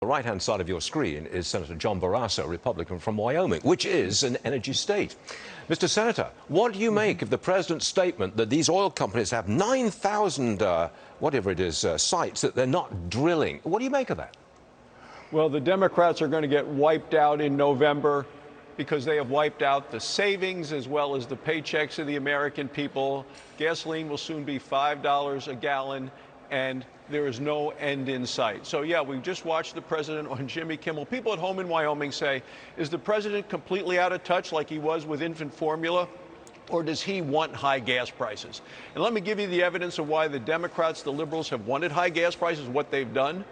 The right-hand side of your screen is Senator John Barrasso, Republican from Wyoming, which is an energy state. Mr. Senator, what do you make of the president's statement that these oil companies have 9,000, whatever it is, sites that they're not drilling? What do you make of that? Well, the Democrats are going to get wiped out in November because they have wiped out the savings as well as the paychecks of the American people. Gasoline will soon be $5 a gallon, and there is no end in sight. So, yeah, we just watched the president on Jimmy Kimmel. People at home in Wyoming say, is the president completely out of touch like he was with infant formula? Or does he want high gas prices? And let me give you the evidence of why the Democrats, the liberals, have wanted high gas prices, what they've done.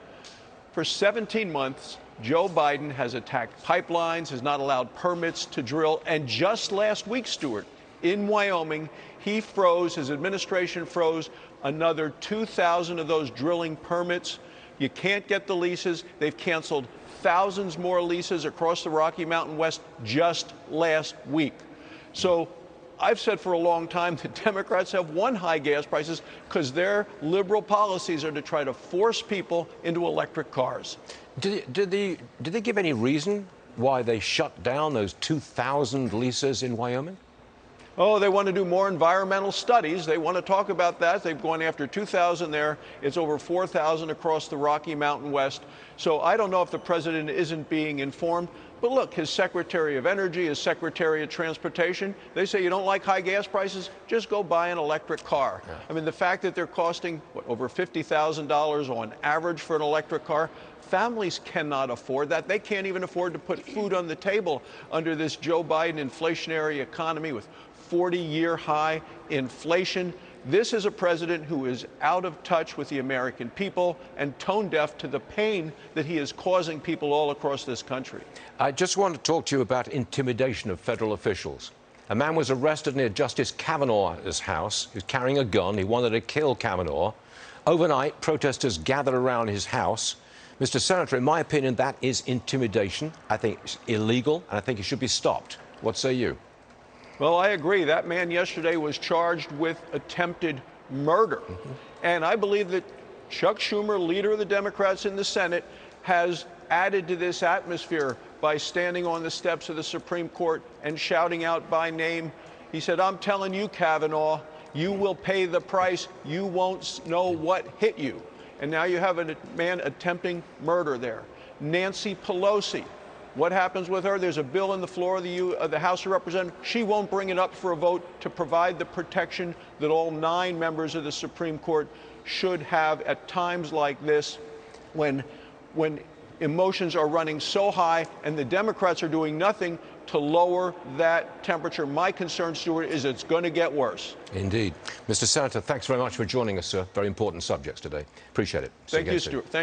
For 17 months, Joe Biden has attacked pipelines, has not allowed permits to drill, and just last week, Stuart, in Wyoming, he froze, his administration froze another 2,000 of those drilling permits. You can't get the leases. They've canceled thousands more leases across the Rocky Mountain West just last week. So I've said for a long time that Democrats have won high gas prices because their liberal policies are to try to force people into electric cars. Did they give any reason why they shut down those 2,000 leases in Wyoming? Oh, they want to do more environmental studies. They want to talk about that. They've gone after 2,000 there. It's over 4,000 across the Rocky Mountain West. So I don't know if the president isn't being informed. But look, his Secretary of Energy, his Secretary of Transportation, they say you don't like high gas prices, just go buy an electric car. Yeah. I mean, the fact that they're costing, over $50,000 on average for an electric car, families cannot afford that. They can't even afford to put food on the table under this Joe Biden inflationary economy with 40-year high inflation. This is a president who is out of touch with the American people and tone deaf to the pain that he is causing people all across this country. I just want to talk to you about intimidation of federal officials. A man was arrested near Justice Kavanaugh's house. He was carrying a gun. He wanted to kill Kavanaugh. Overnight, protesters gathered around his house. Mr. Senator, in my opinion, that is intimidation. I think it's illegal, and I think it should be stopped. What say you? Well, I agree. That man yesterday was charged with attempted murder. And I believe that Chuck Schumer, leader of the Democrats in the Senate, has added to this atmosphere by standing on the steps of the Supreme Court and shouting out by name. He said, I'm telling you, Kavanaugh, you will pay the price. You won't know what hit you. And now you have a man attempting murder there. Nancy Pelosi. What happens with her? There's a bill on the floor of the House of Representatives. She won't bring it up for a vote to provide the protection that all 9 members of the Supreme Court should have at times like this when emotions are running so high and the Democrats are doing nothing to lower that temperature. My concern, Stuart, is it's going to get worse. Indeed. Mr. Senator, thanks very much for joining us, sir. Very important subjects today. Appreciate it. Thank you, Stuart.